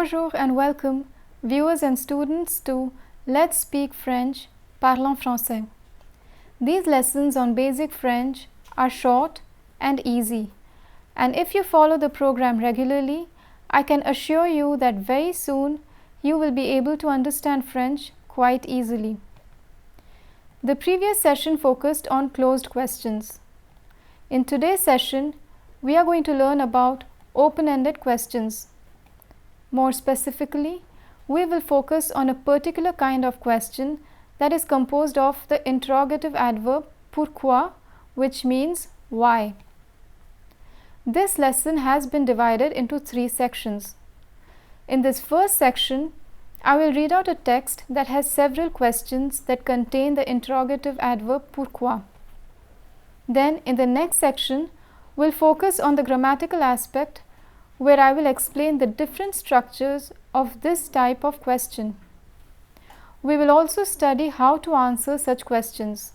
Bonjour and welcome, viewers and students, to Let's Speak French, Parlons Français. These lessons on basic French are short and easy, and if you follow the program regularly, I can assure you that very soon you will be able to understand French quite easily. The previous session focused on closed questions. In today's session, we are going to learn about open-ended questions. More specifically, we will focus on a particular kind of question that is composed of the interrogative adverb pourquoi, which means why. This lesson has been divided into 3 sections. In this first section, I will read out a text that has several questions that contain the interrogative adverb pourquoi. Then, in the next section, we'll focus on the grammatical aspect, where I will explain the different structures of this type of question. We will also study how to answer such questions.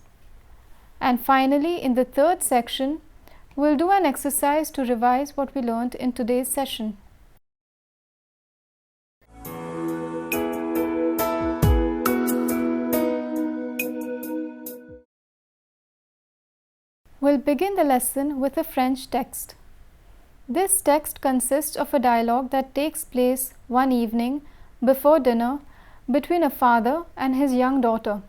And finally, in the third section, we'll do an exercise to revise what we learned in today's session. We'll begin the lesson with a French text. This text consists of a dialogue that takes place one evening before dinner between a father and his young daughter.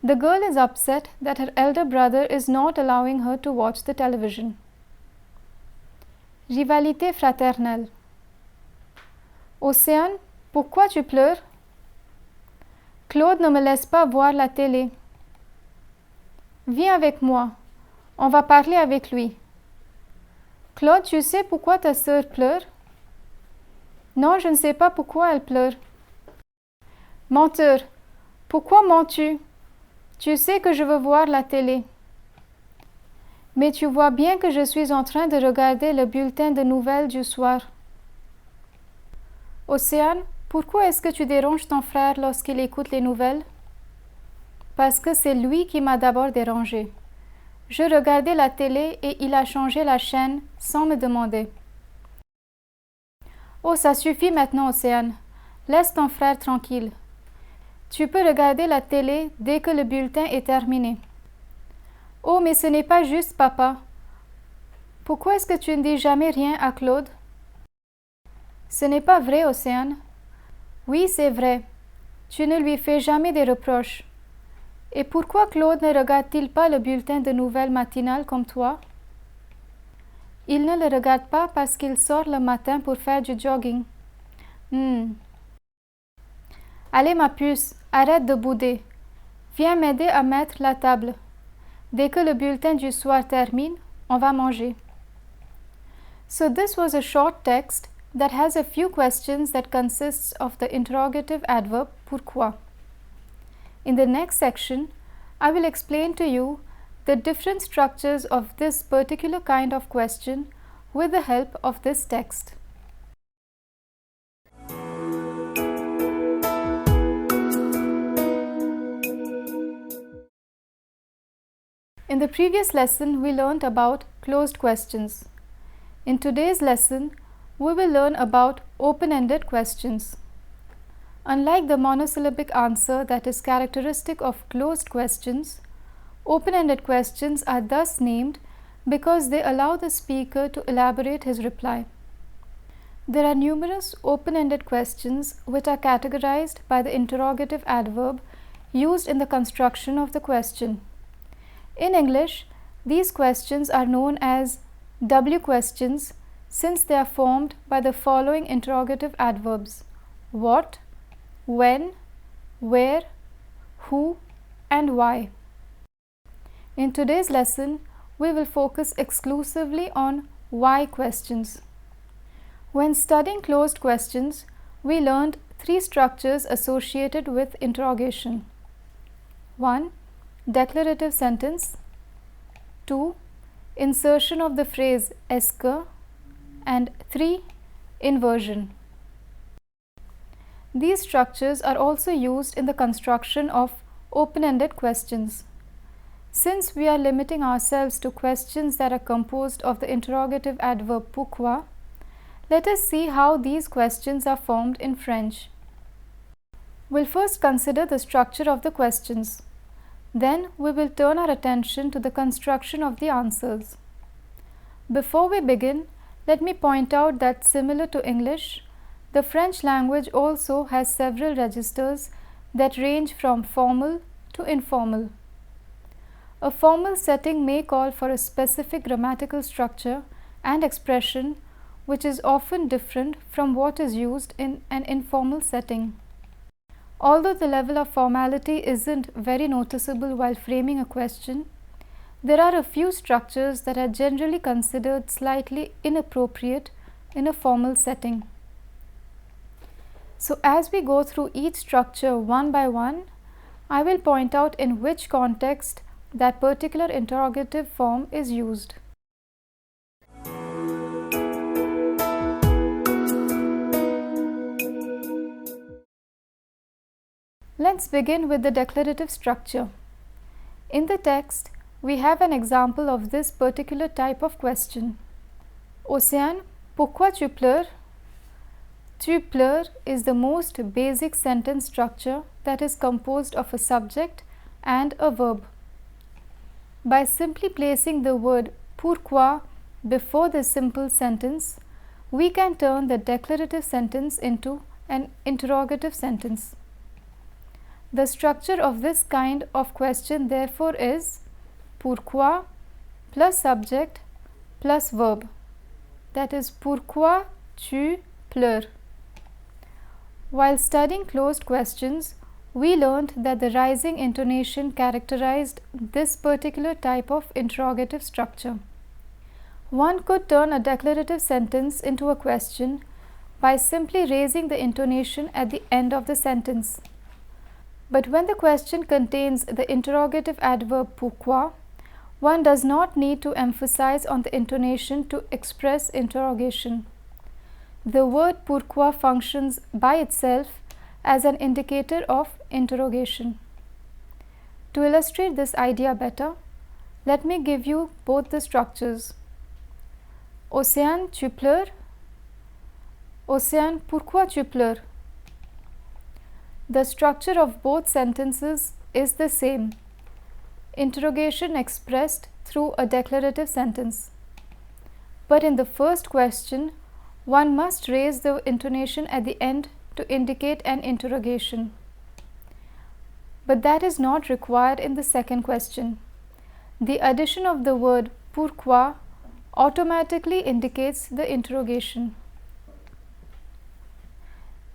The girl is upset that her elder brother is not allowing her to watch the television. Rivalité fraternelle. Océane, pourquoi tu pleures? Claude ne me laisse pas voir la télé. Viens avec moi, on va parler avec lui. Claude, tu sais pourquoi ta sœur pleure? Non, je ne sais pas pourquoi elle pleure. Menteur, pourquoi mens-tu? Tu sais que je veux voir la télé. Mais tu vois bien que je suis en train de regarder le bulletin de nouvelles du soir. Océane, pourquoi est-ce que tu déranges ton frère lorsqu'il écoute les nouvelles? Parce que c'est lui qui m'a d'abord dérangé. Je regardais la télé et il a changé la chaîne sans me demander. Oh, ça suffit maintenant, Océane. Laisse ton frère tranquille. Tu peux regarder la télé dès que le bulletin est terminé. Oh, mais ce n'est pas juste, papa. Pourquoi est-ce que tu ne dis jamais rien à Claude? Ce n'est pas vrai, Océane. Oui, c'est vrai. Tu ne lui fais jamais des reproches. Et pourquoi Claude ne regarde-t-il pas le bulletin de nouvelles matinales comme toi? Il ne le regarde pas parce qu'il sort le matin pour faire du jogging. Allez ma puce, arrête de bouder. Viens m'aider à mettre la table. Dès que le bulletin du soir termine, on va manger. So this was a short text that has a few questions that consists of the interrogative adverb pourquoi. In the next section, I will explain to you the different structures of this particular kind of question with the help of this text. In the previous lesson, we learned about closed questions. In today's lesson, we will learn about open-ended questions. Unlike the monosyllabic answer that is characteristic of closed questions, open-ended questions are thus named because they allow the speaker to elaborate his reply. There are numerous open-ended questions which are categorized by the interrogative adverb used in the construction of the question. In English, these questions are known as W questions since they are formed by the following interrogative adverbs: what, when, where, who, and why. In today's lesson, we will focus exclusively on why questions. When studying closed questions, we learned 3 structures associated with interrogation. 1. Declarative sentence. 2. Insertion of the phrase est-ce que, and 3. Inversion. These structures are also used in the construction of open-ended questions. Since we are limiting ourselves to questions that are composed of the interrogative adverb pourquoi, Let us see how these questions are formed in French. We'll first consider the structure of the questions. Then we will turn our attention to the construction of the answers. Before we begin, let me point out that similar to English, the French language also has several registers that range from formal to informal. A formal setting may call for a specific grammatical structure and expression which is often different from what is used in an informal setting. Although the level of formality isn't very noticeable while framing a question, there are a few structures that are generally considered slightly inappropriate in a formal setting. So as we go through each structure one by one, I will point out in which context that particular interrogative form is used. Let's begin with the declarative structure. In the text, we have an example of this particular type of question. Océane, pourquoi tu pleures? Tu pleures is the most basic sentence structure that is composed of a subject and a verb. By simply placing the word pourquoi before the simple sentence, we can turn the declarative sentence into an interrogative sentence. The structure of this kind of question therefore is pourquoi plus subject plus verb, that is pourquoi tu pleures. While studying closed questions, we learned that the rising intonation characterized this particular type of interrogative structure. One could turn a declarative sentence into a question by simply raising the intonation at the end of the sentence. But when the question contains the interrogative adverb pourquoi, one does not need to emphasize on the intonation to express interrogation. The word pourquoi functions by itself as an indicator of interrogation. To illustrate this idea better, let me give you both the structures. Océane, tu pleures? Océane, pourquoi tu pleures? The structure of both sentences is the same. Interrogation expressed through a declarative sentence. But in the first question, one must raise the intonation at the end to indicate an interrogation. But that is not required in the second question. The addition of the word pourquoi automatically indicates the interrogation.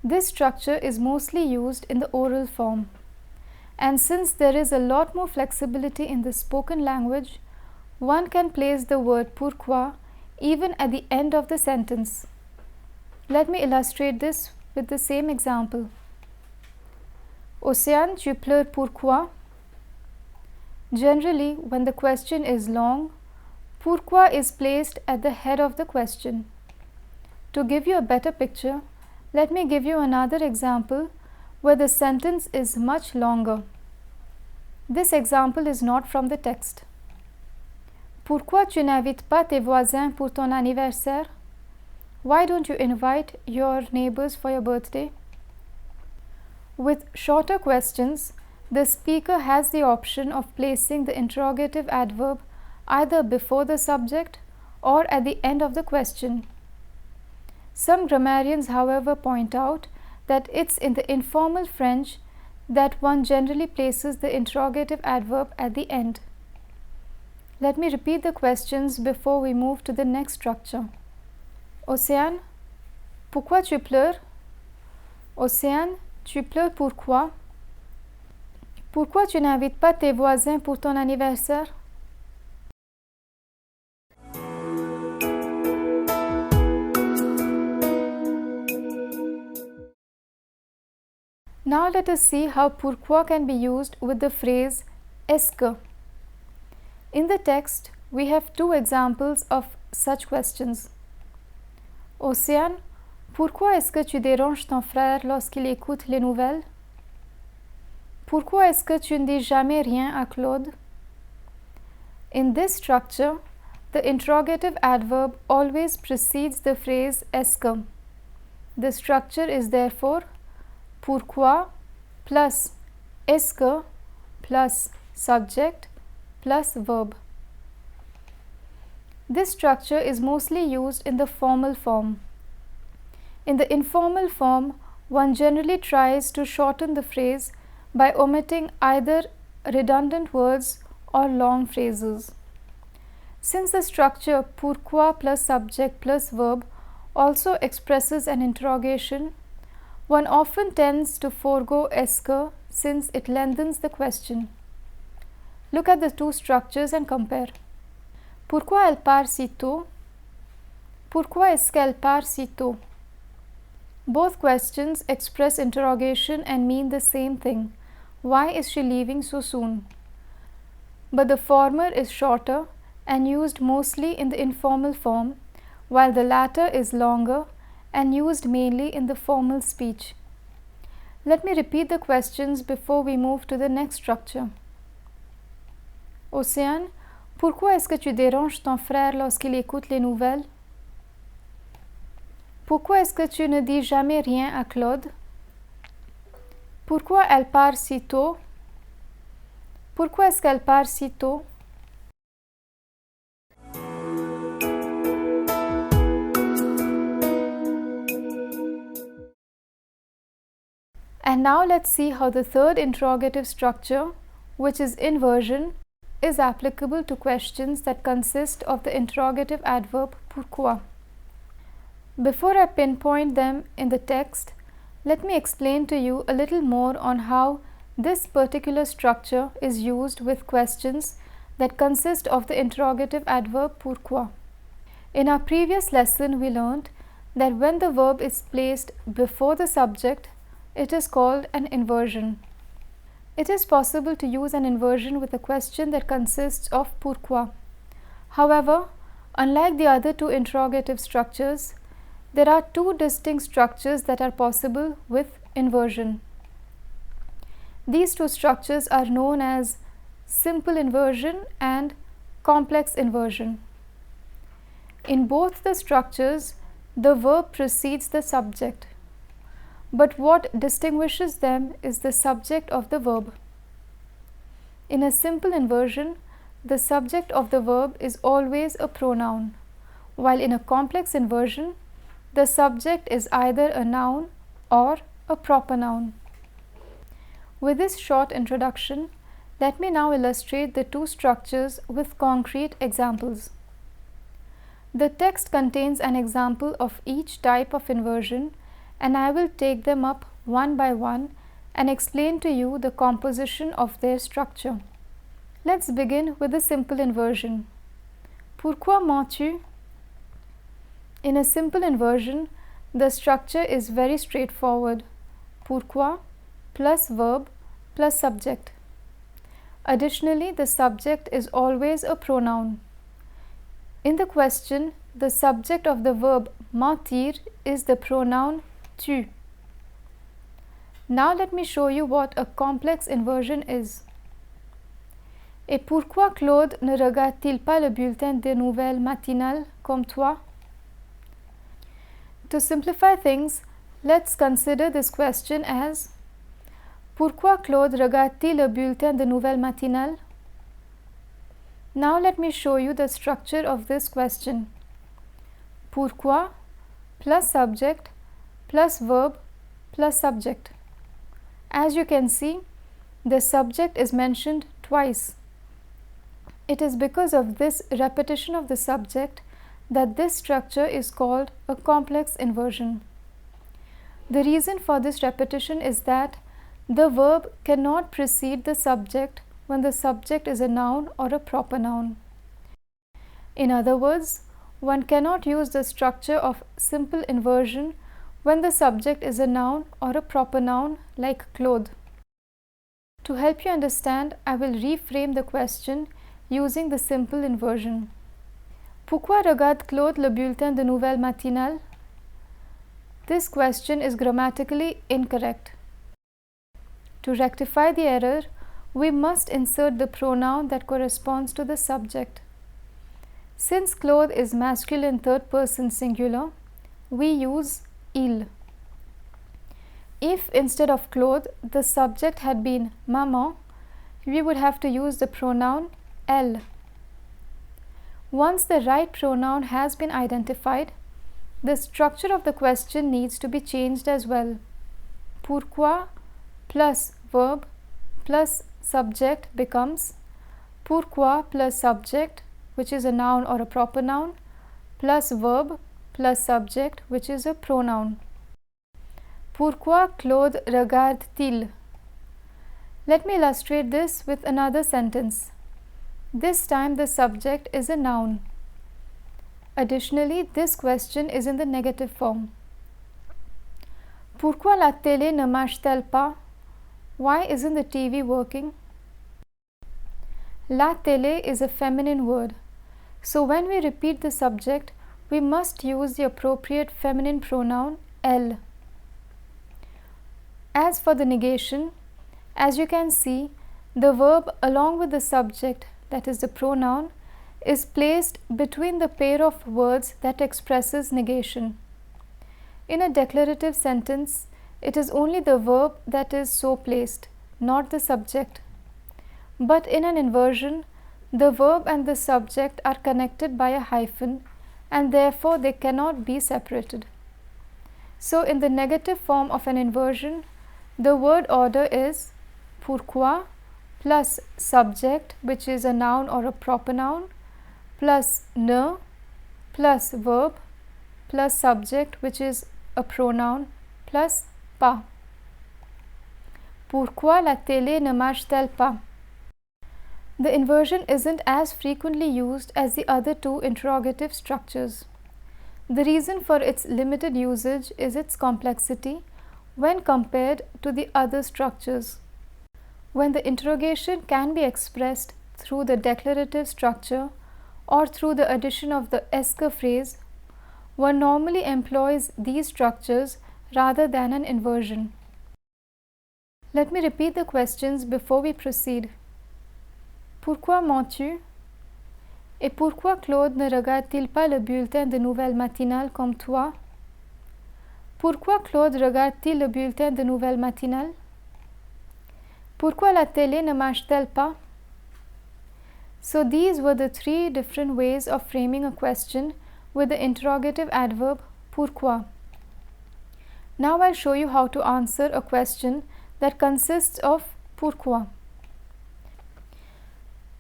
This structure is mostly used in the oral form, and since there is a lot more flexibility in the spoken language, one can place the word pourquoi even at the end of the sentence. Let me illustrate this with the same example. Océane, tu pleures pourquoi? Generally, when the question is long, pourquoi is placed at the head of the question. To give you a better picture, let me give you another example where the sentence is much longer. This example is not from the text. Pourquoi tu n'invites pas tes voisins pour ton anniversaire? Why don't you invite your neighbors for your birthday? With shorter questions, the speaker has the option of placing the interrogative adverb either before the subject or at the end of the question. Some grammarians, however, point out that it's in the informal French that one generally places the interrogative adverb at the end. Let me repeat the questions before we move to the next structure. Océane, pourquoi tu pleures? Océane, tu pleures pourquoi? Pourquoi tu n'invites pas tes voisins pour ton anniversaire? Now let us see how pourquoi can be used with the phrase est-ce que. In the text, we have two examples of such questions. Océane, pourquoi est-ce que tu déranges ton frère lorsqu'il écoute les nouvelles? Pourquoi est-ce que tu ne dis jamais rien à Claude? In this structure, the interrogative adverb always precedes the phrase est-ce que. The structure is therefore pourquoi plus est-ce que plus subject plus verb. This structure is mostly used in the formal form. In the informal form, one generally tries to shorten the phrase by omitting either redundant words or long phrases. Since the structure pourquoi plus subject plus verb also expresses an interrogation, one often tends to forego est-ce que since it lengthens the question. Look at the two structures and compare. Pourquoi elle part si tôt? Pourquoi est-ce qu'elle part si tôt? Both questions express interrogation and mean the same thing. Why is she leaving so soon? But the former is shorter and used mostly in the informal form, while the latter is longer and used mainly in the formal speech. Let me repeat the questions before we move to the next structure. Océane, pourquoi est-ce que tu déranges ton frère lorsqu'il écoute les nouvelles? Pourquoi est-ce que tu ne dis jamais rien à Claude? Pourquoi elle part si tôt? Pourquoi est-ce qu'elle part si tôt? And now let's see how the third interrogative structure, which is inversion, is applicable to questions that consist of the interrogative adverb pourquoi. Before I pinpoint them in the text, let me explain to you a little more on how this particular structure is used with questions that consist of the interrogative adverb pourquoi. In our previous lesson, we learned that when the verb is placed before the subject, it is called an inversion. It is possible to use an inversion with a question that consists of pourquoi. However, unlike the other two interrogative structures, there are two distinct structures that are possible with inversion. These two structures are known as simple inversion and complex inversion. In both the structures, the verb precedes the subject, but what distinguishes them is the subject of the verb. In a simple inversion, the subject of the verb is always a pronoun, while in a complex inversion, the subject is either a noun or a proper noun. With this short introduction, let me now illustrate the two structures with concrete examples. The text contains an example of each type of inversion, and I will take them up one by one and explain to you the composition of their structure. Let's begin with the simple inversion. Pourquoi mens-tu? In a simple inversion, the structure is very straightforward. Pourquoi plus verb plus subject. Additionally, the subject is always a pronoun. In the question, the subject of the verb mentir is the pronoun tu. Now let me show you what a complex inversion is. Et pourquoi Claude ne regarde-t-il pas le bulletin des nouvelles matinales comme toi? To simplify things, let's consider this question as pourquoi Claude regarde-t-il le bulletin des nouvelles matinales? Now let me show you the structure of this question. Pourquoi plus subject plus verb plus subject. As you can see, the subject is mentioned twice. It is because of this repetition of the subject that this structure is called a complex inversion. The reason for this repetition is that the verb cannot precede the subject when the subject is a noun or a proper noun. In other words, one cannot use the structure of simple inversion when the subject is a noun or a proper noun like Claude. To help you understand, I will reframe the question using the simple inversion. Pourquoi regarde Claude le bulletin de nouvelles matinales? This question is grammatically incorrect. To rectify the error, we must insert the pronoun that corresponds to the subject. Since Claude is masculine third person singular, we use il. If instead of Claude the subject had been maman, we would have to use the pronoun elle. Once the right pronoun has been identified, the structure of the question needs to be changed as well. Pourquoi plus verb plus subject becomes pourquoi plus subject, which is a noun or a proper noun, plus verb plus subject, which is a pronoun. Pourquoi Claude regarde-t-il? Let me illustrate this with another sentence. This time the subject is a noun. Additionally, this question is in the negative form. Pourquoi la télé ne marche-t-elle pas? Why isn't the TV working? La télé is a feminine word. So when we repeat the subject, we must use the appropriate feminine pronoun elle. As for the negation, as you can see, the verb along with the subject, that is the pronoun, is placed between the pair of words that expresses negation. In a declarative sentence, it is only the verb that is so placed, not the subject. But in an inversion, the verb and the subject are connected by a hyphen and therefore they cannot be separated. So in the negative form of an inversion, the word order is pourquoi plus subject, which is a noun or a proper noun, plus ne plus verb plus subject, which is a pronoun, plus pas. Pourquoi la télé ne marche-t-elle pas? The inversion isn't as frequently used as the other two interrogative structures. The reason for its limited usage is its complexity when compared to the other structures. When the interrogation can be expressed through the declarative structure or through the addition of the est que phrase, one normally employs these structures rather than an inversion. Let me repeat the questions before we proceed. Pourquoi mens-tu? Et pourquoi Claude ne regarde-t-il pas le bulletin de nouvelles matinales comme toi? Pourquoi Claude regarde-t-il le bulletin de nouvelles matinales? Pourquoi la télé ne marche-t-elle pas? So these were the three different ways of framing a question with the interrogative adverb pourquoi. Now I'll show you how to answer a question that consists of pourquoi.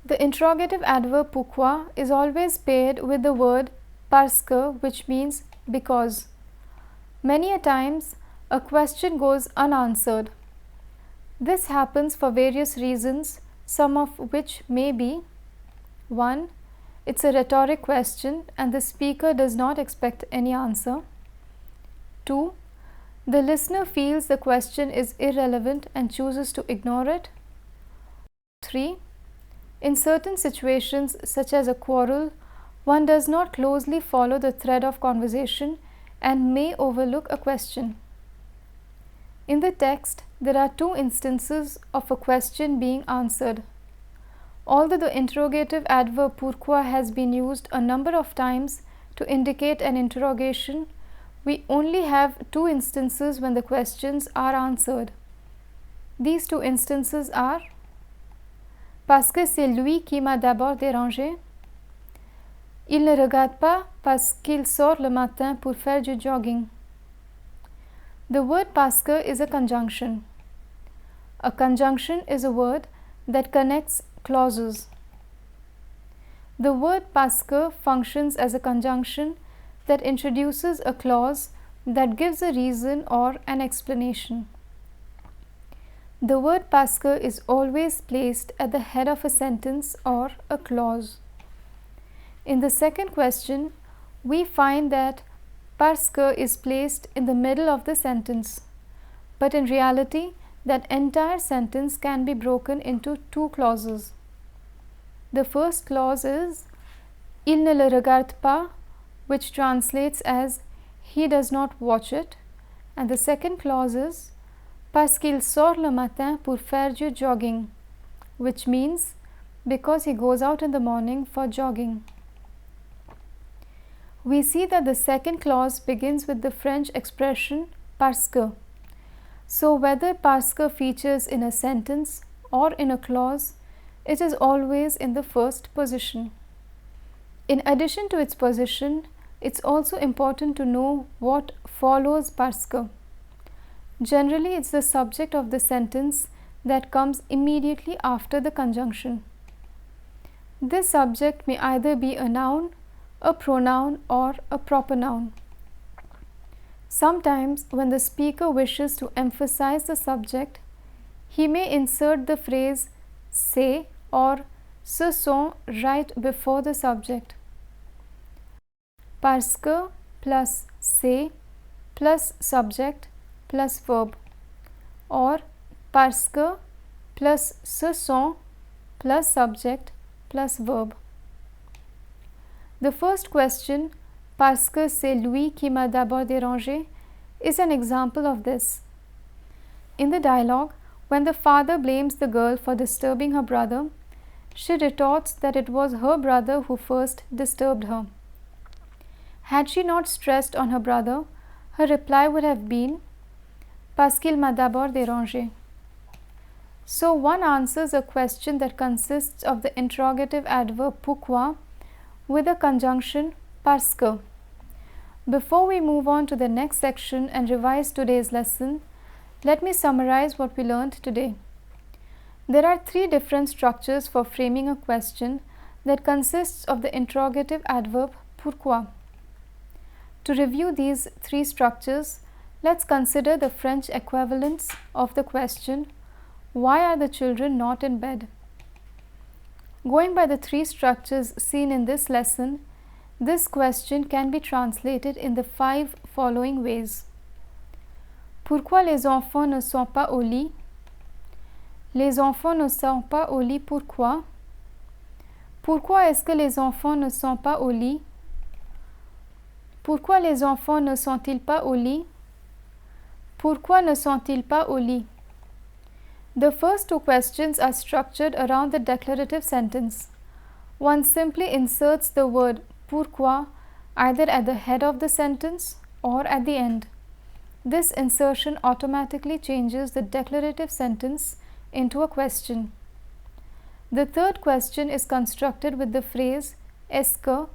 The interrogative adverb pourquoi is always paired with the word parce que, which means because. Many a times, a question goes unanswered. This happens for various reasons, some of which may be: 1. It's a rhetoric question and the speaker does not expect any answer. 2. The listener feels the question is irrelevant and chooses to ignore it. 3. In certain situations, such as a quarrel, one does not closely follow the thread of conversation and may overlook a question. In the text, there are two instances of a question being answered. Although the interrogative adverb pourquoi has been used a number of times to indicate an interrogation, we only have two instances when the questions are answered. These two instances are: parce que c'est lui qui m'a d'abord dérangé. Il ne regarde pas parce qu'il sort le matin pour faire du jogging. The word parce que is a conjunction. A conjunction is a word that connects clauses. The word parce que functions as a conjunction that introduces a clause that gives a reason or an explanation. The word parce que is always placed at the head of a sentence or a clause. In the second question, we find that parce que is placed in the middle of the sentence, but in reality, that entire sentence can be broken into two clauses. The first clause is il ne le regarde pas, which translates as he does not watch it, and the second clause is parce qu'il sort le matin pour faire du jogging, which means because he goes out in the morning for jogging. We see that the second clause begins with the French expression parce que. So whether parce que features in a sentence or in a clause, it is always in the first position. In addition to its position, it's also important to know what follows parce que. Generally, it's the subject of the sentence that comes immediately after the conjunction. This subject may either be a noun, a pronoun, or a proper noun. Sometimes, when the speaker wishes to emphasize the subject, he may insert the phrase c'est or ce sont right before the subject. Parce que plus c'est plus subject plus verb, or parce que plus ce sont plus subject plus verb. The first question, parce que c'est lui qui m'a d'abord dérangé, is an example of this. In the dialogue, when the father blames the girl for disturbing her brother, she retorts that it was her brother who first disturbed her. Had she not stressed on her brother, her reply would have been, parce qu'il m'a d'abord dérangé. So one answers a question that consists of the interrogative adverb pourquoi with a conjunction parce que. Before we move on to the next section and revise today's lesson, let me summarize what we learned today. There are three different structures for framing a question that consists of the interrogative adverb pourquoi. To review these three structures, let's consider the French equivalents of the question, why are the children not in bed? Going by the three structures seen in this lesson, this question can be translated in the 5 following ways. Pourquoi les enfants ne sont pas au lit? Les enfants ne sont pas au lit pourquoi? Pourquoi est-ce que les enfants ne sont pas au lit? Pourquoi les enfants ne sont-ils pas au lit? Pourquoi ne sont-ils pas au lit? The first two questions are structured around the declarative sentence. One simply inserts the word pourquoi either at the head of the sentence or at the end. This insertion automatically changes the declarative sentence into a question. The third question is constructed with the phrase est-ce que,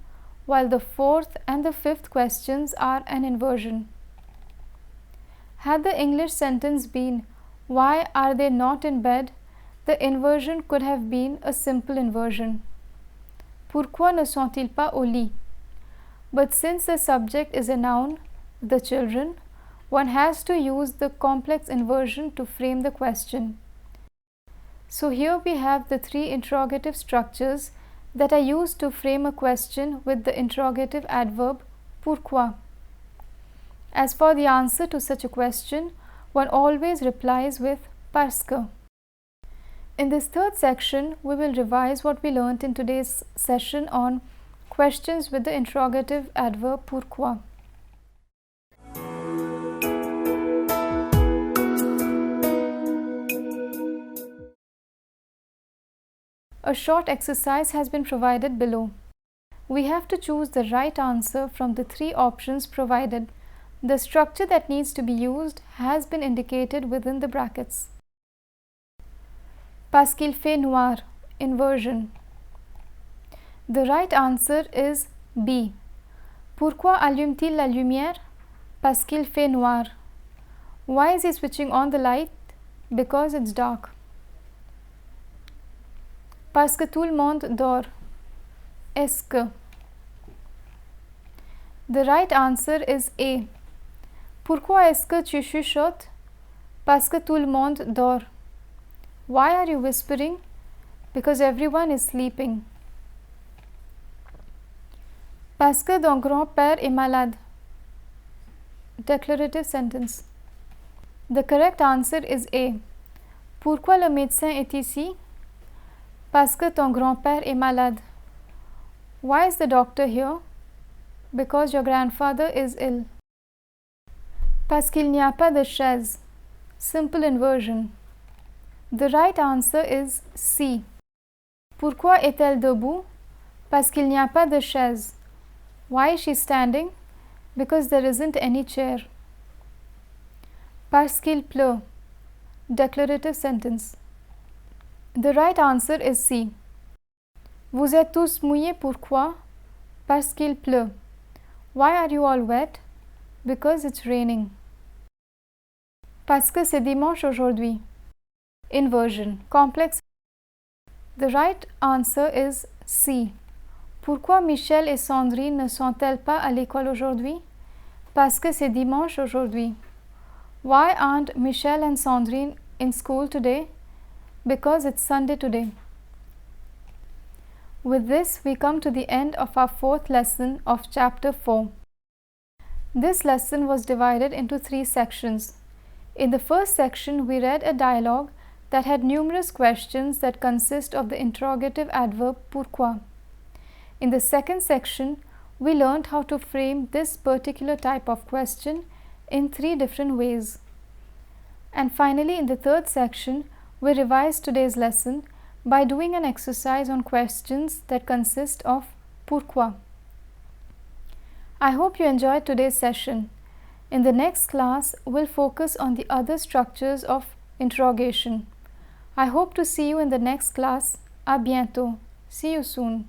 while the fourth and the fifth questions are an inversion. Had the English sentence been why are they not in bed, the inversion could have been a simple inversion. Pourquoi ne sont-ils pas au lit? But since the subject is a noun, the children, one has to use the complex inversion to frame the question. So here we have the three interrogative structures that are used to frame a question with the interrogative adverb pourquoi. As for the answer to such a question, one always replies with parce que. In this third section, we will revise what we learnt in today's session on questions with the interrogative adverb pourquoi. A short exercise has been provided below. We have to choose the right answer from the three options provided. The structure that needs to be used has been indicated within the brackets. Parce qu'il fait noir, inversion. The right answer is B. Pourquoi allume-t-il la lumière? Parce qu'il fait noir. Why is he switching on the light? Because it's dark. Parce que tout le monde dort. Est-ce que? The right answer is A. Pourquoi est-ce que tu chuchotes? Parce que tout le monde dort. Why are you whispering? Because everyone is sleeping. Parce que ton grand-père est malade. Declarative sentence. The correct answer is A. Pourquoi le médecin est ici? Parce que ton grand-père est malade. Why is the doctor here? Because your grandfather is ill. Parce qu'il n'y a pas de chaise. Simple inversion. The right answer is C. Pourquoi est-elle debout? Parce qu'il n'y a pas de chaise. Why is she standing? Because there isn't any chair. Parce qu'il pleut. Declarative sentence. The right answer is C. Vous êtes tous mouillés pourquoi? Parce qu'il pleut. Why are you all wet? Because it's raining. Parce que c'est dimanche aujourd'hui. Inversion. Complex. The right answer is C. Pourquoi Michel et Sandrine ne sont-elles pas à l'école aujourd'hui? Parce que c'est dimanche aujourd'hui. Why aren't Michel and Sandrine in school today? Because it's Sunday today. With this, we come to the end of our fourth lesson of chapter 4. This lesson was divided into 3 sections. In the first section, we read a dialogue that had numerous questions that consist of the interrogative adverb pourquoi. In the second section, we learned how to frame this particular type of question in 3 different ways. And finally, in the third section, we revised today's lesson by doing an exercise on questions that consist of pourquoi. I hope you enjoyed today's session. In the next class, we'll focus on the other structures of interrogation. I hope to see you in the next class. À bientôt. See you soon.